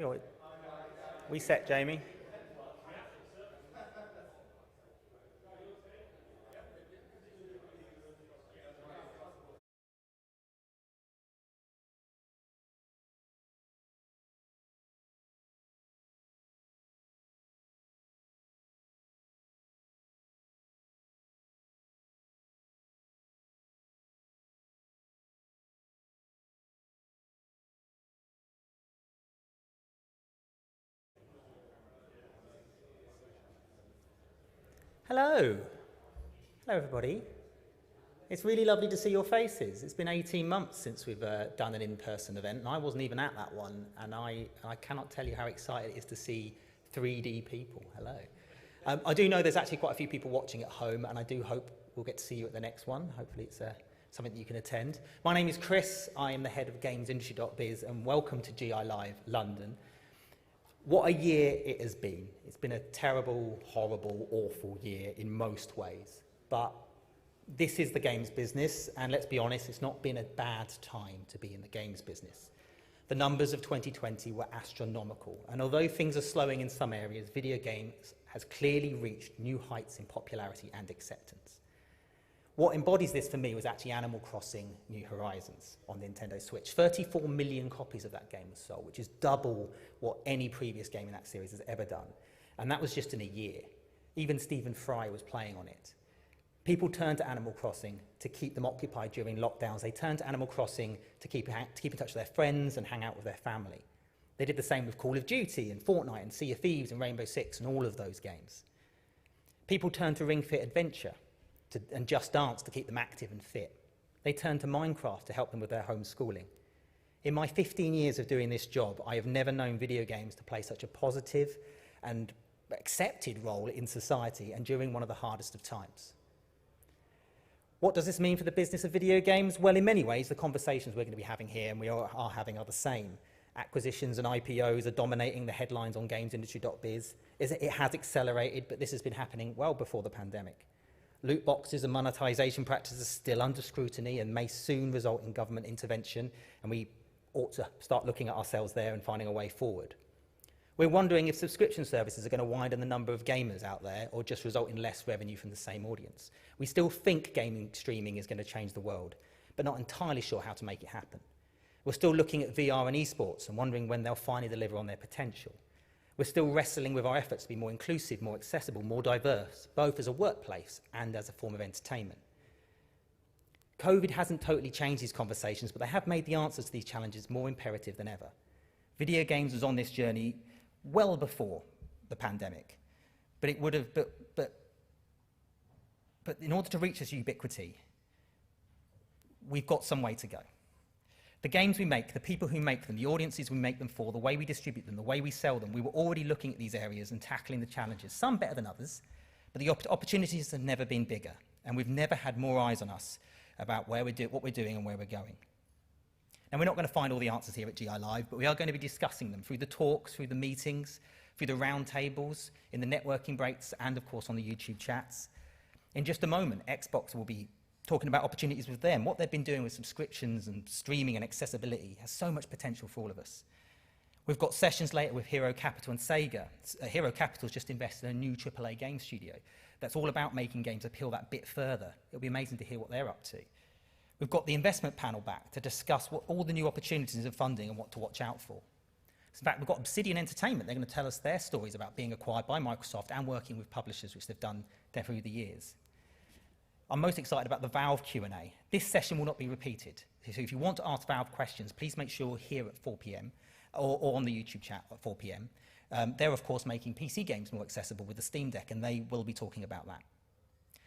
You're, we set, Jamie. Hello. Hello, everybody. It's really lovely to see your faces. It's been 18 months since we've done an in-person event, and I wasn't even at that one, and I cannot tell you how excited it is to see 3D people. Hello. I do know there's actually quite a few people watching at home, and I do hope we'll get to see you at the next one. Hopefully it's something that you can attend. My name is Chris. I am the head of GamesIndustry.biz, and welcome to GI Live London. What a year it has been. It's been a terrible, horrible, awful year in most ways. But this is the games business, and let's be honest, it's not been a bad time to be in the games business. The numbers of 2020 were astronomical, and although things are slowing in some areas, video games has clearly reached new heights in popularity and acceptance. What embodies this for me was actually Animal Crossing New Horizons on Nintendo Switch. 34 million copies of that game was sold, which is double what any previous game in that series has ever done. And that was just in a year. Even Stephen Fry was playing on it. People turned to Animal Crossing to keep them occupied during lockdowns. They turned to Animal Crossing to keep in touch with their friends and hang out with their family. They did the same with Call of Duty and Fortnite and Sea of Thieves and Rainbow Six and all of those games. People turned to Ring Fit Adventure and Just Dance to keep them active and fit. They turned to Minecraft to help them with their homeschooling. In my 15 years of doing this job, I have never known video games to play such a positive and accepted role in society and during one of the hardest of times. What does this mean for the business of video games? Well, in many ways, the conversations we're going to be having here, and we are having, are the same. Acquisitions and IPOs are dominating the headlines on GamesIndustry.biz. It has accelerated, but this has been happening well before the pandemic. Loot boxes and monetization practices are still under scrutiny and may soon result in government intervention, and we ought to start looking at ourselves there and finding a way forward. We're wondering if subscription services are going to widen the number of gamers out there or just result in less revenue from the same audience. We still think gaming streaming is going to change the world, but not entirely sure how to make it happen. We're still looking at VR and esports and wondering when they'll finally deliver on their potential. We're still wrestling with our efforts to be more inclusive, more accessible, more diverse, both as a workplace and as a form of entertainment. COVID hasn't totally changed these conversations, but they have made the answers to these challenges more imperative than ever. Video games was on this journey well before the pandemic, but it would have, but in order to reach this ubiquity, we've got some way to go. The games we make, the people who make them, the audiences we make them for, the way we distribute them, the way we sell them, we were already looking at these areas and tackling the challenges, some better than others, but the opportunities have never been bigger, and we've never had more eyes on us about what we're doing and where we're going. And we're not going to find all the answers here at GI Live, but we are going to be discussing them through the talks, through the meetings, through the roundtables, in the networking breaks, and of course on the YouTube chats. In just a moment, Xbox will be talking about opportunities with them. What they've been doing with subscriptions and streaming and accessibility has so much potential for all of us. We've got sessions later with Hero Capital and Sega. Hero Capital's just invested in a new AAA game studio that's all about making games appeal that bit further. It'll be amazing to hear what they're up to. We've got the investment panel back to discuss what all the new opportunities of funding and what to watch out for. In fact, we've got Obsidian Entertainment. They're going to tell us their stories about being acquired by Microsoft and working with publishers, which they've done through the years. I'm most excited about the Valve Q&A. This session will not be repeated. So if you want to ask Valve questions, please make sure you're here at 4 p.m. or on the YouTube chat at 4 p.m. They're, of course, making PC games more accessible with the Steam Deck, and they will be talking about that.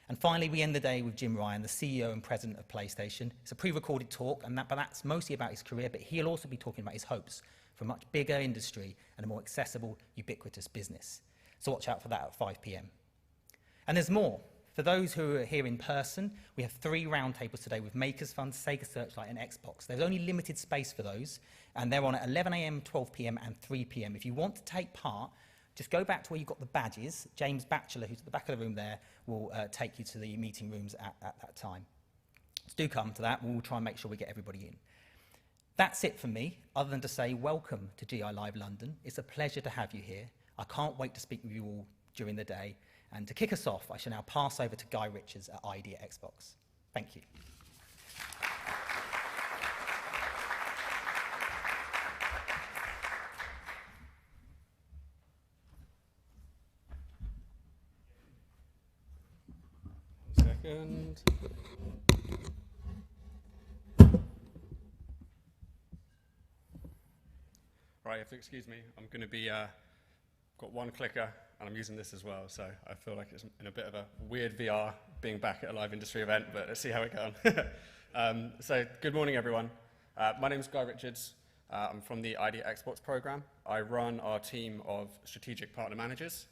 And finally, we end the day with Jim Ryan, the CEO and president of PlayStation. It's a pre-recorded talk, but that's mostly about his career, but he'll also be talking about his hopes for a much bigger industry and a more accessible, ubiquitous business. So watch out for that at 5 p.m. And there's more. For those who are here in person, we have 3 roundtables today with Makers Fund, Sega Searchlight and Xbox. There's only limited space for those, and they're on at 11 a.m., 12 p.m. and 3 p.m. If you want to take part, just go back to where you've got the badges. James Batchelor, who's at the back of the room there, will take you to the meeting rooms at that time. So do come to that. We'll try and make sure we get everybody in. That's it for me, other than to say welcome to GI Live London. It's a pleasure to have you here. I can't wait to speak with you all during the day. And to kick us off, I shall now pass over to Guy Richards at Idea Xbox. Thank you. Second. Right, you have to excuse me. I'm going to be, got one clicker, and I'm using this as well, so I feel like it's in a bit of a weird VR being back at a live industry event, but let's see how it goes. So, good morning, everyone. My name is Guy Richards. I'm from the Idea Xbox program. I run our team of strategic partner managers.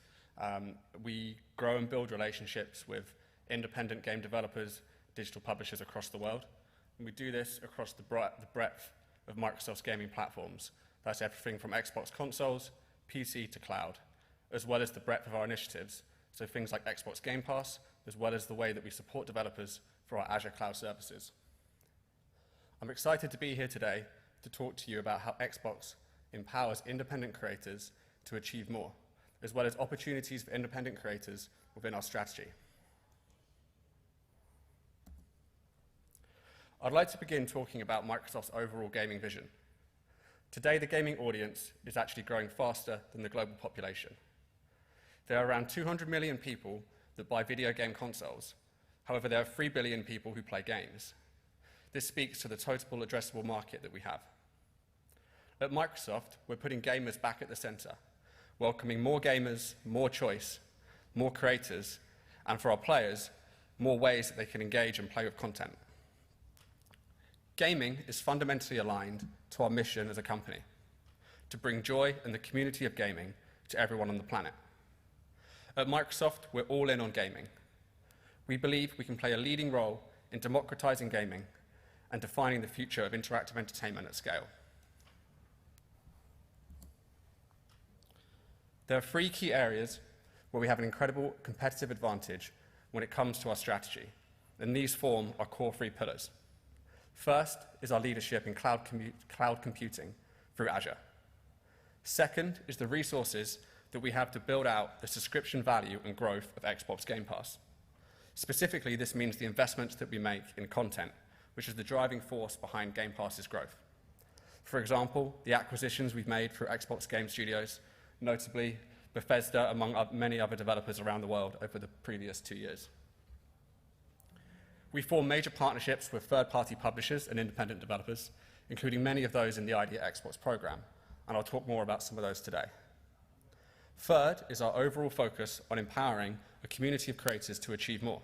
We grow and build relationships with independent game developers, digital publishers across the world. And we do this across the breadth of Microsoft's gaming platforms. That's everything from Xbox consoles, PC to cloud, as well as the breadth of our initiatives, so things like Xbox Game Pass, as well as the way that we support developers for our Azure cloud services. I'm excited to be here today to talk to you about how Xbox empowers independent creators to achieve more, as well as opportunities for independent creators within our strategy. I'd like to begin talking about Microsoft's overall gaming vision. Today, the gaming audience is actually growing faster than the global population. There are around 200 million people that buy video game consoles. However, there are 3 billion people who play games. This speaks to the total addressable market that we have. At Microsoft, we're putting gamers back at the center, welcoming more gamers, more choice, more creators, and for our players, more ways that they can engage and play with content. Gaming is fundamentally aligned to our mission as a company, to bring joy and the community of gaming to everyone on the planet. At Microsoft, we're all in on gaming. We believe we can play a leading role in democratizing gaming and defining the future of interactive entertainment at scale. There are 3 key areas where we have an incredible competitive advantage when it comes to our strategy, and these form our core 3 pillars. First is our leadership in cloud computing through Azure. Second is the resources that we have to build out the subscription value and growth of Xbox Game Pass. Specifically, this means the investments that we make in content, which is the driving force behind Game Pass's growth. For example, the acquisitions we've made through Xbox Game Studios, notably Bethesda, among many other developers around the world over the previous 2 years. We form major partnerships with third-party publishers and independent developers, including many of those in the Idea Xbox program, and I'll talk more about some of those today. Third is our overall focus on empowering a community of creators to achieve more.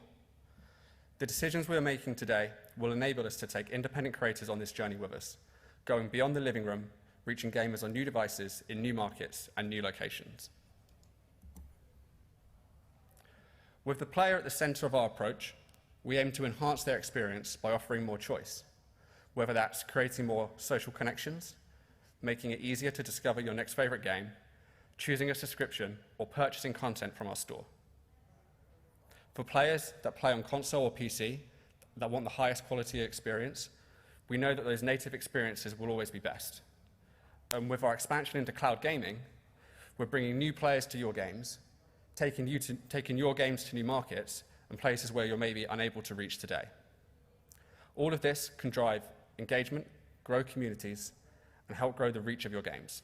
The decisions we are making today will enable us to take independent creators on this journey with us, going beyond the living room, reaching gamers on new devices in new markets and new locations. With the player at the center of our approach, we aim to enhance their experience by offering more choice, whether that's creating more social connections, making it easier to discover your next favorite game, choosing a subscription, or purchasing content from our store. For players that play on console or PC that want the highest quality experience, we know that those native experiences will always be best. And with our expansion into cloud gaming, we're bringing new players to your games, taking your games to new markets and places where you're maybe unable to reach today. All of this can drive engagement, grow communities, and help grow the reach of your games.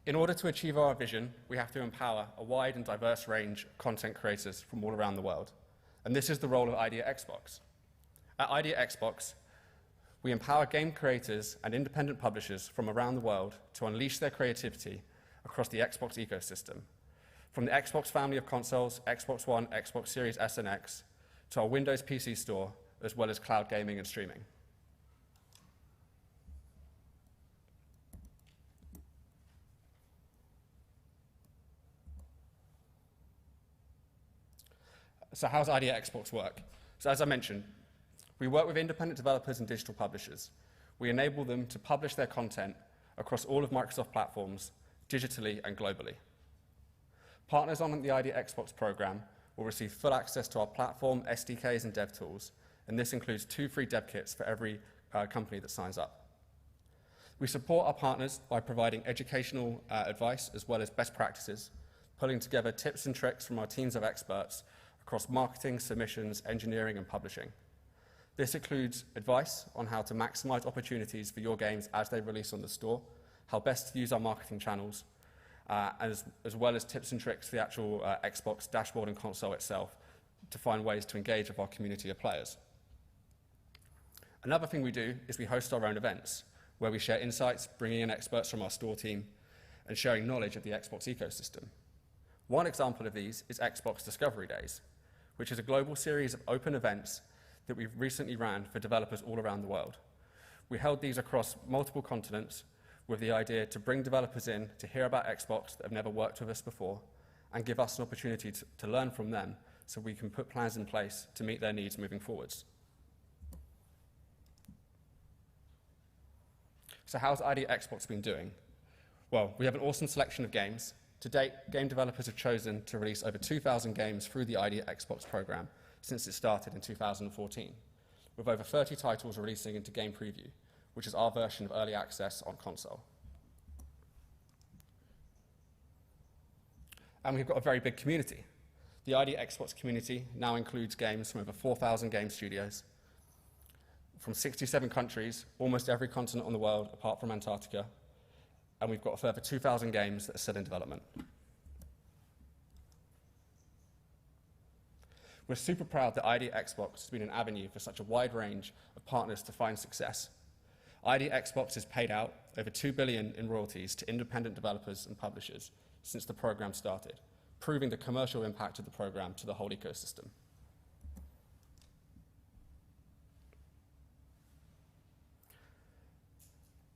In order to achieve our vision, we have to empower a wide and diverse range of content creators from all around the world. And this is the role of Idea Xbox. At Idea Xbox, we empower game creators and independent publishers from around the world to unleash their creativity across the Xbox ecosystem, from the Xbox family of consoles, Xbox One, Xbox Series S and X, to our Windows PC store, as well as cloud gaming and streaming. So how does Idea Xbox work? So as I mentioned, we work with independent developers and digital publishers. We enable them to publish their content across all of Microsoft platforms, digitally and globally. Partners on the Idea Xbox program will receive full access to our platform, SDKs, and dev tools, and this includes 2 free dev kits for every company that signs up. We support our partners by providing educational advice as well as best practices, pulling together tips and tricks from our teams of experts across marketing, submissions, engineering, and publishing. This includes advice on how to maximize opportunities for your games as they release on the store, how best to use our marketing channels, as well as tips and tricks for the actual Xbox dashboard and console itself to find ways to engage with our community of players. Another thing we do is we host our own events, where we share insights, bringing in experts from our store team, and sharing knowledge of the Xbox ecosystem. One example of these is Xbox Discovery Days, which is a global series of open events that we've recently ran for developers all around the world. We held these across multiple continents with the idea to bring developers in to hear about Xbox that have never worked with us before and give us an opportunity to learn from them so we can put plans in place to meet their needs moving forwards. So how's ID Xbox been doing? Well, we have an awesome selection of games. To date, game developers have chosen to release over 2,000 games through the ID Xbox program since it started in 2014, with over 30 titles releasing into Game Preview, which is our version of early access on console. And we've got a very big community. The ID Xbox community now includes games from over 4,000 game studios, from 67 countries, almost every continent on the world apart from Antarctica, and we've got a further 2,000 games that are still in development. We're super proud that ID Xbox has been an avenue for such a wide range of partners to find success. ID Xbox has paid out over $2 billion in royalties to independent developers and publishers since the program started, proving the commercial impact of the program to the whole ecosystem.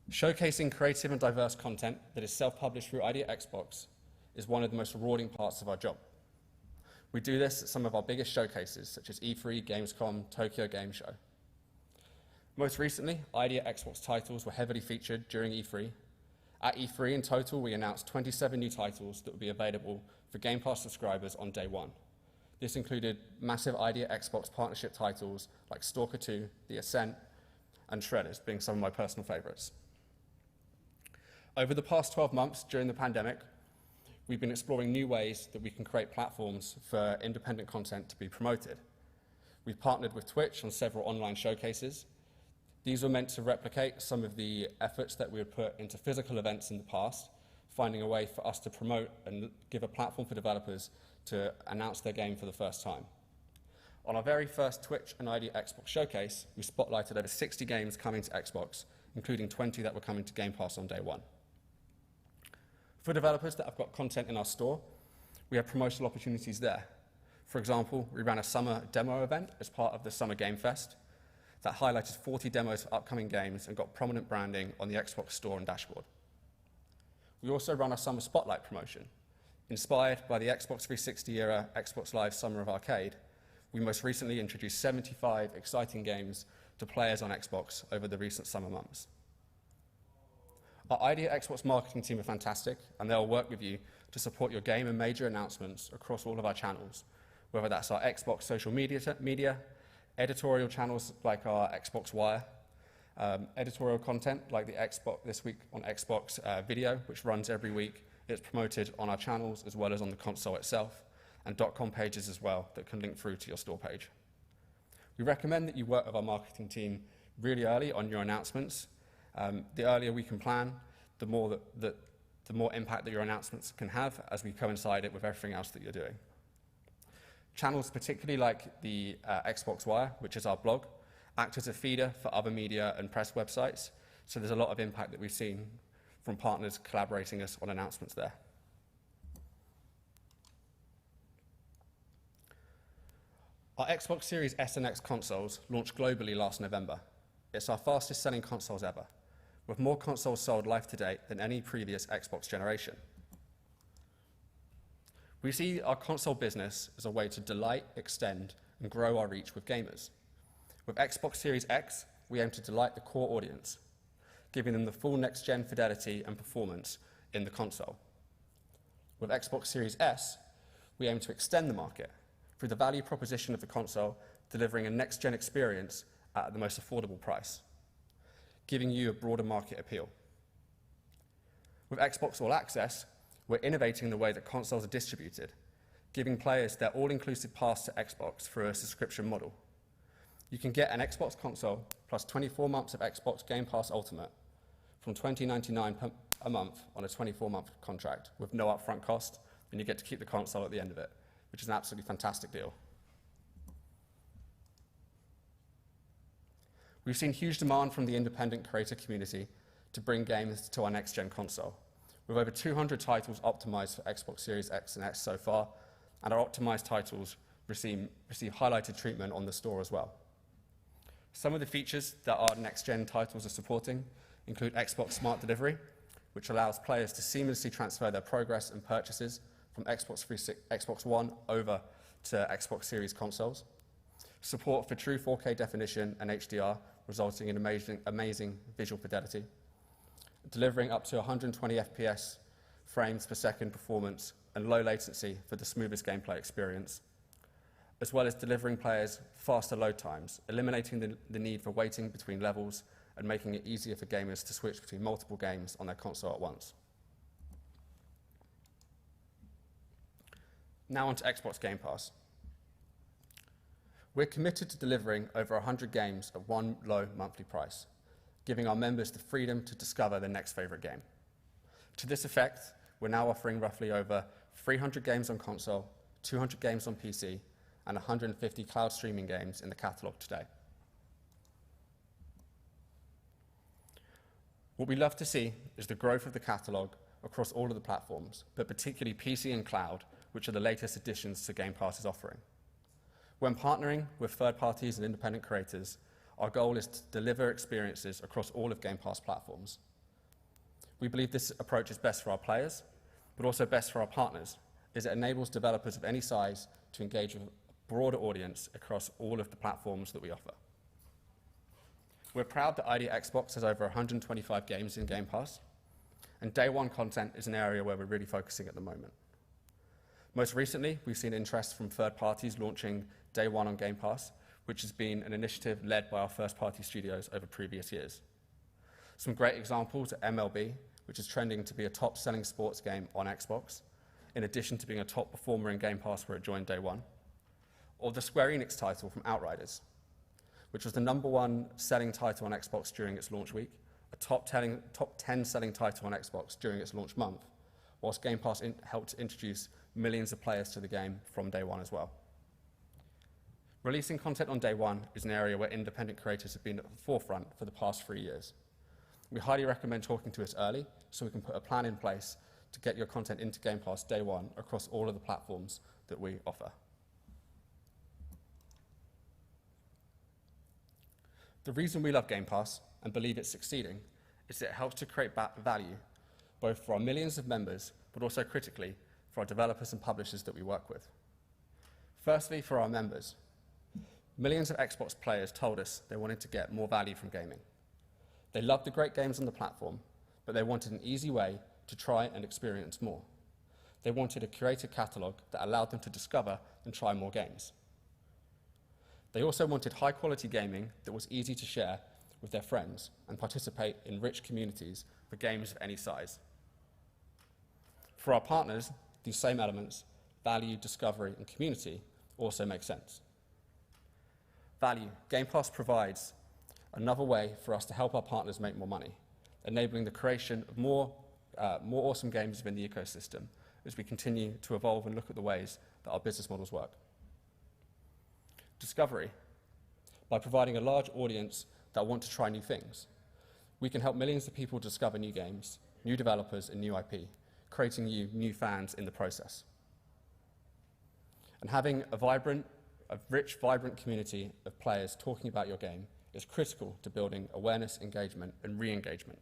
Showcasing creative and diverse content that is self-published through ID Xbox is one of the most rewarding parts of our job. We do this at some of our biggest showcases, such as E3, Gamescom, Tokyo Game Show. Most recently, ID Xbox titles were heavily featured during E3. At E3 in total, we announced 27 new titles that would be available for Game Pass subscribers on day one. This included massive ID Xbox partnership titles like Stalker 2, The Ascent, and Shredders being some of my personal favorites. Over the past 12 months during the pandemic, we've been exploring new ways that we can create platforms for independent content to be promoted. We've partnered with Twitch on several online showcases. These were meant to replicate some of the efforts that we had put into physical events in the past, finding a way for us to promote and give a platform for developers to announce their game for the first time. On our very first Twitch and ID Xbox showcase, we spotlighted over 60 games coming to Xbox, including 20 that were coming to Game Pass on day one. For developers that have got content in our store, we have promotional opportunities there. For example, we ran a summer demo event as part of the Summer Game Fest that highlighted 40 demos for upcoming games and got prominent branding on the Xbox store and dashboard. We also run a Summer Spotlight promotion. Inspired by the Xbox 360 era Xbox Live Summer of Arcade, we most recently introduced 75 exciting games to players on Xbox over the recent summer months. Our ID Xbox marketing team are fantastic, and they'll work with you to support your game and major announcements across all of our channels, whether that's our Xbox social media, editorial channels like our Xbox Wire, editorial content like the Xbox This Week on Xbox video, which runs every week. It's promoted on our channels as well as on the console itself, and .com pages as well that can link through to your store page. We recommend that you work with our marketing team really early on your announcements. The earlier we can plan, the more impact that your announcements can have as we coincide it with everything else that you're doing. Channels particularly like the Xbox Wire, which is our blog, act as a feeder for other media and press websites, so there's a lot of impact that we've seen from partners collaborating us on announcements there. Our Xbox Series S and X consoles launched globally last November. It's our fastest selling consoles ever, with more consoles sold life to date than any previous Xbox generation. We see our console business as a way to delight, extend, and grow our reach with gamers. With Xbox Series X, we aim to delight the core audience, giving them the full next-gen fidelity and performance in the console. With Xbox Series S, we aim to extend the market through the value proposition of the console, delivering a next-gen experience at the most affordable price, giving you a broader market appeal. With Xbox All Access, we're innovating the way that consoles are distributed, giving players their all-inclusive pass to Xbox through a subscription model. You can get an Xbox console plus 24 months of Xbox Game Pass Ultimate from $20.99 a month on a 24-month contract with no upfront cost, and you get to keep the console at the end of it, which is an absolutely fantastic deal. We've seen huge demand from the independent creator community to bring games to our next-gen console, with over 200 titles optimized for Xbox Series X and S so far, and our optimized titles receive highlighted treatment on the store as well. Some of the features that our next-gen titles are supporting include Xbox Smart Delivery, which allows players to seamlessly transfer their progress and purchases from Xbox One over to Xbox Series consoles. Support for true 4K definition and HDR, resulting in amazing visual fidelity. Delivering up to 120 FPS frames per second performance and low latency for the smoothest gameplay experience, as well as delivering players faster load times, eliminating the need for waiting between levels and making it easier for gamers to switch between multiple games on their console at once. Now on to Xbox Game Pass. We're committed to delivering over 100 games at one low monthly price, giving our members the freedom to discover their next favorite game. To this effect, we're now offering roughly over 300 games on console, 200 games on PC, and 150 cloud streaming games in the catalog today. What we love to see is the growth of the catalog across all of the platforms, but particularly PC and cloud, which are the latest additions to Game Pass's offering. When partnering with third parties and independent creators, our goal is to deliver experiences across all of Game Pass platforms. We believe this approach is best for our players, but also best for our partners, as it enables developers of any size to engage with a broader audience across all of the platforms that we offer. We're proud that ID Xbox has over 125 games in Game Pass, and day one content is an area where we're really focusing at the moment. Most recently, we've seen interest from third parties launching day one on Game Pass, which has been an initiative led by our first-party studios over previous years. Some great examples are MLB, which is trending to be a top-selling sports game on Xbox, in addition to being a top performer in Game Pass where it joined day one, or the Square Enix title from Outriders, which was the #1 selling title on Xbox during its launch week, a top 10 selling title on Xbox during its launch month, whilst Game Pass helped introduce millions of players to the game from day one as well. Releasing content on day one is an area where independent creators have been at the forefront for the past 3 years. We highly recommend talking to us early so we can put a plan in place to get your content into Game Pass day one across all of the platforms that we offer. The reason we love Game Pass and believe it's succeeding is that it helps to create value both for our millions of members, but also critically for our developers and publishers that we work with. Firstly, for our members. Millions of Xbox players told us they wanted to get more value from gaming. They loved the great games on the platform, but they wanted an easy way to try and experience more. They wanted a curated catalog that allowed them to discover and try more games. They also wanted high-quality gaming that was easy to share with their friends and participate in rich communities for games of any size. For our partners, these same elements, value, discovery, and community, also make sense. Value. Game Pass provides another way for us to help our partners make more money, enabling the creation of more awesome games within the ecosystem as we continue to evolve and look at the ways that our business models work. Discovery. By providing a large audience that want to try new things, we can help millions of people discover new games, new developers, and new IP, creating new fans in the process. And having a rich, vibrant community of players talking about your game is critical to building awareness, engagement, and re-engagement.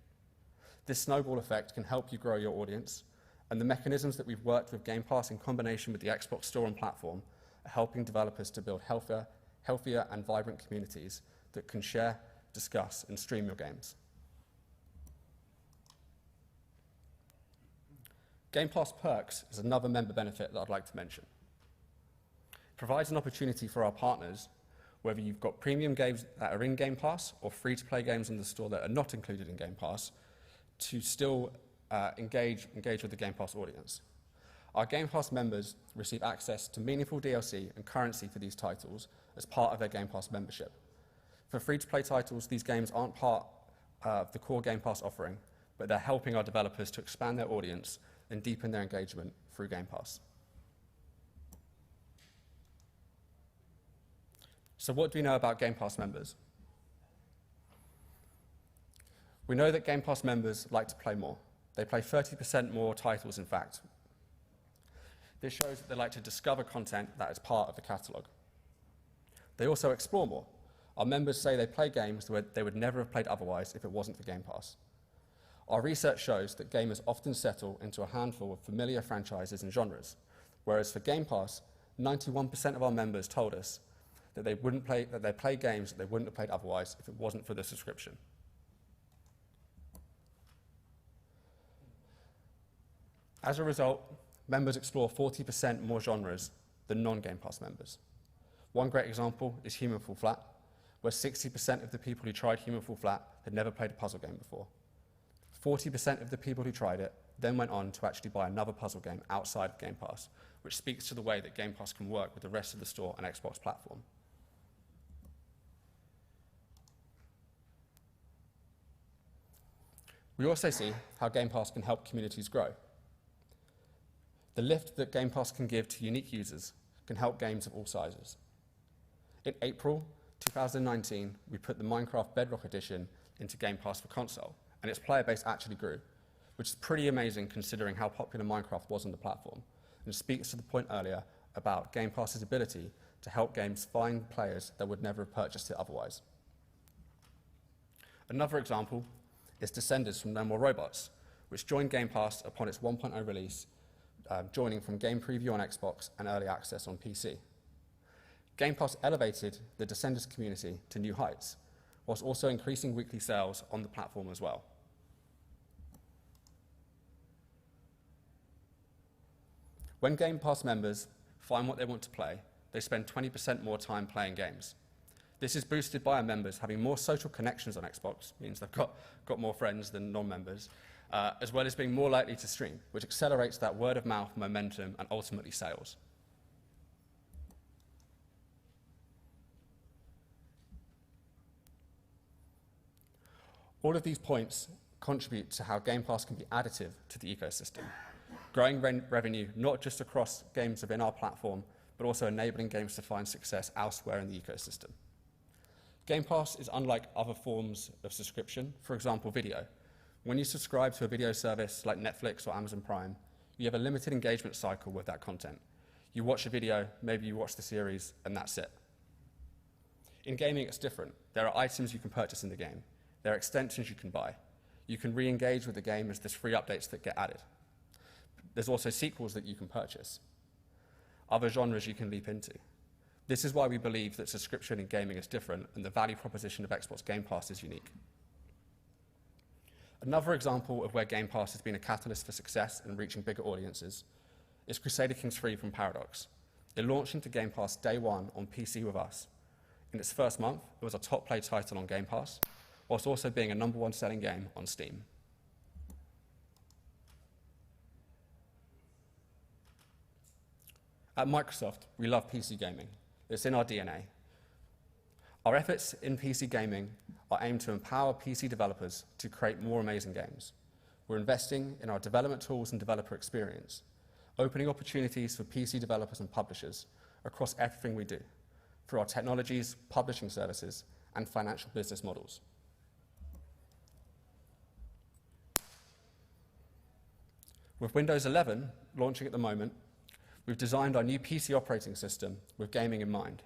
This snowball effect can help you grow your audience, and the mechanisms that we've worked with Game Pass in combination with the Xbox Store and platform are helping developers to build healthier and vibrant communities that can share, discuss, and stream your games. Game Pass Perks is another member benefit that I'd like to mention. It provides an opportunity for our partners, whether you've got premium games that are in Game Pass or free-to-play games in the store that are not included in Game Pass, to still engage with the Game Pass audience. Our Game Pass members receive access to meaningful DLC and currency for these titles as part of their Game Pass membership. For free-to-play titles, these games aren't part of the core Game Pass offering, but they're helping our developers to expand their audience and deepen their engagement through Game Pass. So what do we know about Game Pass members? We know that Game Pass members like to play more. They play 30% more titles, in fact. This shows that they like to discover content that is part of the catalogue. They also explore more. Our members say they play games that they would never have played otherwise if it wasn't for Game Pass. Our research shows that gamers often settle into a handful of familiar franchises and genres, whereas for Game Pass, 91% of our members told us that they play games that they wouldn't have played otherwise if it wasn't for the subscription. As a result, members explore 40% more genres than non-Game Pass members. One great example is Human Fall Flat, where 60% of the people who tried Human Fall Flat had never played a puzzle game before. 40% of the people who tried it then went on to actually buy another puzzle game outside of Game Pass, which speaks to the way that Game Pass can work with the rest of the store and Xbox platform. We also see how Game Pass can help communities grow. The lift that Game Pass can give to unique users can help games of all sizes. In April 2019, we put the Minecraft Bedrock Edition into Game Pass for console, and its player base actually grew, which is pretty amazing considering how popular Minecraft was on the platform, and speaks to the point earlier about Game Pass's ability to help games find players that would never have purchased it otherwise. Another example is Descenders from No More Robots, which joined Game Pass upon its 1.0 release, joining from Game Preview on Xbox and Early Access on PC. Game Pass elevated the Descenders community to new heights, whilst also increasing weekly sales on the platform as well. When Game Pass members find what they want to play, they spend 20% more time playing games. This is boosted by our members having more social connections on Xbox, means they've got more friends than non-members, as well as being more likely to stream, which accelerates that word-of-mouth momentum and ultimately sales. All of these points contribute to how Game Pass can be additive to the ecosystem, growing revenue not just across games within our platform, but also enabling games to find success elsewhere in the ecosystem. Game Pass is unlike other forms of subscription, for example, video. When you subscribe to a video service like Netflix or Amazon Prime, you have a limited engagement cycle with that content. You watch a video, maybe you watch the series, and that's it. In gaming, it's different. There are items you can purchase in the game. There are extensions you can buy. You can re-engage with the game as there's free updates that get added. There's also sequels that you can purchase. Other genres you can leap into. This is why we believe that subscription in gaming is different and the value proposition of Xbox Game Pass is unique. Another example of where Game Pass has been a catalyst for success and reaching bigger audiences is Crusader Kings 3 from Paradox. It launched into Game Pass day one on PC with us. In its first month, it was a top play title on Game Pass, whilst also being a #1 selling game on Steam. At Microsoft, we love PC gaming. It's in our DNA. Our efforts in PC gaming are aimed to empower PC developers to create more amazing games. We're investing in our development tools and developer experience, opening opportunities for PC developers and publishers across everything we do, through our technologies, publishing services, and financial business models. With Windows 11 launching at the moment, we've designed our new PC operating system with gaming in mind,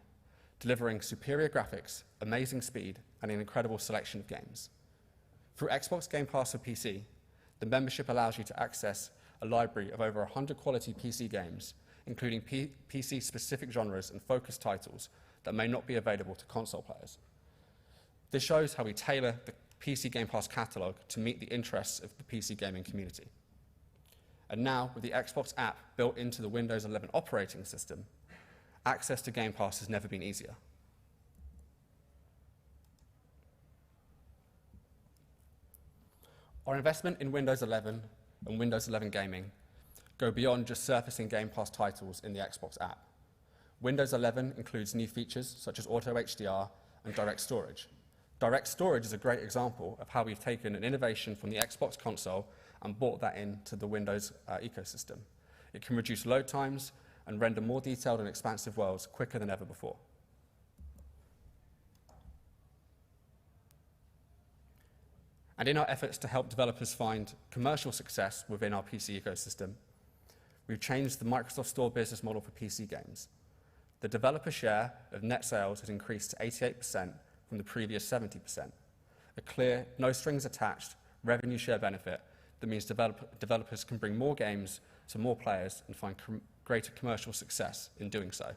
delivering superior graphics, amazing speed, and an incredible selection of games. Through Xbox Game Pass for PC, the membership allows you to access a library of over 100 quality PC games, including PC-specific genres and focused titles that may not be available to console players. This shows how we tailor the PC Game Pass catalog to meet the interests of the PC gaming community. And now, with the Xbox app built into the Windows 11 operating system, access to Game Pass has never been easier. Our investment in Windows 11 and Windows 11 gaming go beyond just surfacing Game Pass titles in the Xbox app. Windows 11 includes new features such as Auto HDR and Direct Storage. Direct Storage is a great example of how we've taken an innovation from the Xbox console and brought that into the Windows ecosystem. It can reduce load times and render more detailed and expansive worlds quicker than ever before. And in our efforts to help developers find commercial success within our PC ecosystem, we've changed the Microsoft Store business model for PC games. The developer share of net sales has increased to 88% from the previous 70%. A clear, no strings attached revenue share benefit that means developers can bring more games to more players and find greater commercial success in doing so.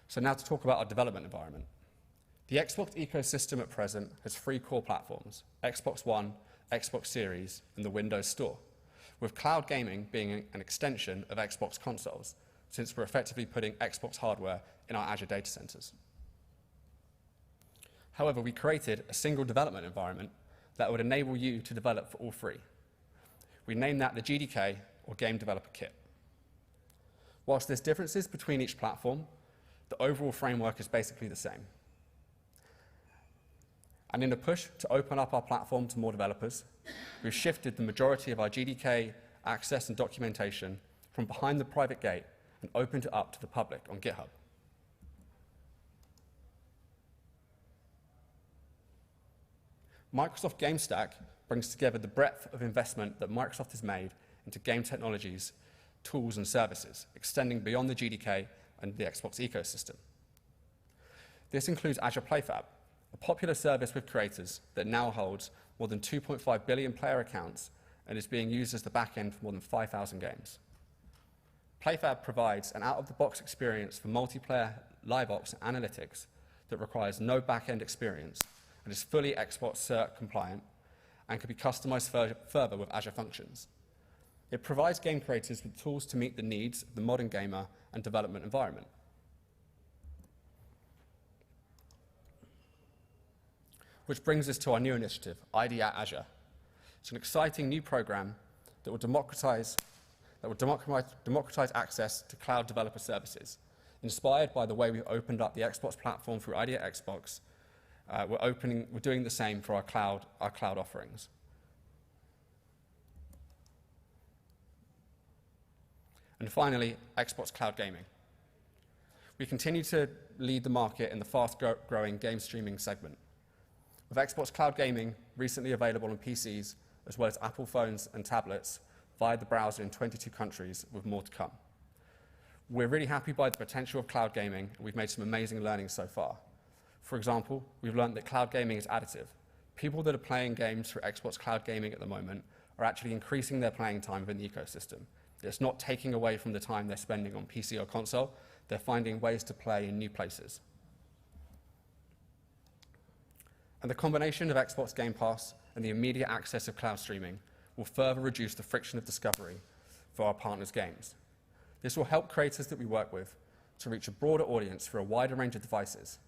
So now to talk about our development environment. The Xbox ecosystem at present has 3 core platforms: Xbox One, Xbox Series, and the Windows Store, with cloud gaming being an extension of Xbox consoles, since we're effectively putting Xbox hardware in our Azure data centers. However, we created a single development environment that would enable you to develop for all 3. We named that the GDK, or Game Developer Kit. Whilst there's differences between each platform, the overall framework is basically the same. And in a push to open up our platform to more developers, we've shifted the majority of our GDK access and documentation from behind the private gate and opened it up to the public on GitHub. Microsoft GameStack brings together the breadth of investment that Microsoft has made into game technologies, tools, and services, extending beyond the GDK and the Xbox ecosystem. This includes Azure PlayFab, a popular service with creators that now holds more than 2.5 billion player accounts and is being used as the backend for more than 5,000 games. PlayFab provides an out-of-the-box experience for multiplayer live ops and analytics that requires no back-end experience and is fully Xbox Cert compliant and can be customized further with Azure Functions. It provides game creators with tools to meet the needs of the modern gamer and development environment. Which brings us to our new initiative, ID at Azure. It's an exciting new program that will democratize access to cloud developer services. Inspired by the way we opened up the Xbox platform through ID at Xbox, we're doing the same for our cloud offerings. And finally, Xbox Cloud Gaming. We continue to lead the market in the fast-growing game streaming segment, with Xbox Cloud Gaming recently available on PCs, as well as Apple phones and tablets, via the browser in 22 countries, with more to come. We're really happy by the potential of cloud gaming, and we've made some amazing learnings so far. For example, we've learned that cloud gaming is additive. People that are playing games through Xbox Cloud Gaming at the moment are actually increasing their playing time within the ecosystem. It's not taking away from the time they're spending on PC or console. They're finding ways to play in new places. And the combination of Xbox Game Pass and the immediate access of cloud streaming will further reduce the friction of discovery for our partners' games. This will help creators that we work with to reach a broader audience through a wider range of devices,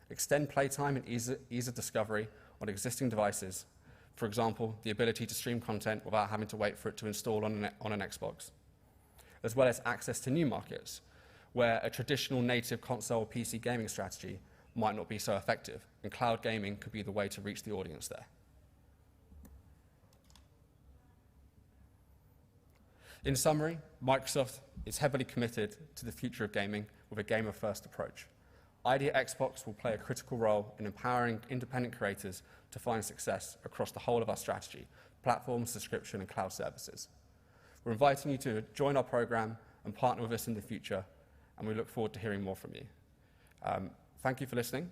extend playtime and ease of discovery on existing devices. For example, the ability to stream content without having to wait for it to install on an Xbox, as well as access to new markets, where a traditional native console or PC gaming strategy might not be so effective, and cloud gaming could be the way to reach the audience there. In summary, Microsoft is heavily committed to the future of gaming with a gamer-first approach. ID at Xbox will play a critical role in empowering independent creators to find success across the whole of our strategy, platform, subscription, and cloud services. We're inviting you to join our program and partner with us in the future, and we look forward to hearing more from you. Thank you for listening,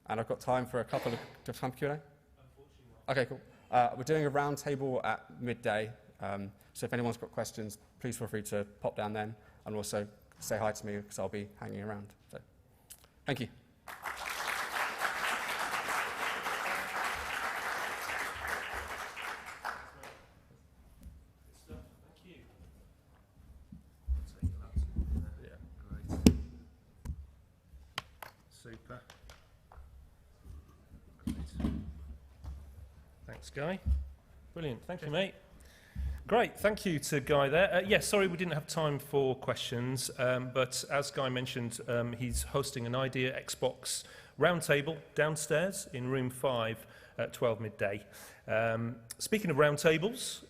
and I've got time for a couple of time Q&A. Okay, cool. We're doing a round table at midday, so if anyone's got questions, please feel free to pop down then, and also say hi to me because I'll be hanging around. So, thank you. Super. Thanks, Guy. Brilliant. Thank you, mate. Great. Thank you to Guy there. Yes, sorry we didn't have time for questions, but as Guy mentioned, he's hosting an Idea Xbox roundtable downstairs in room 5 at 12 midday. Speaking of roundtables,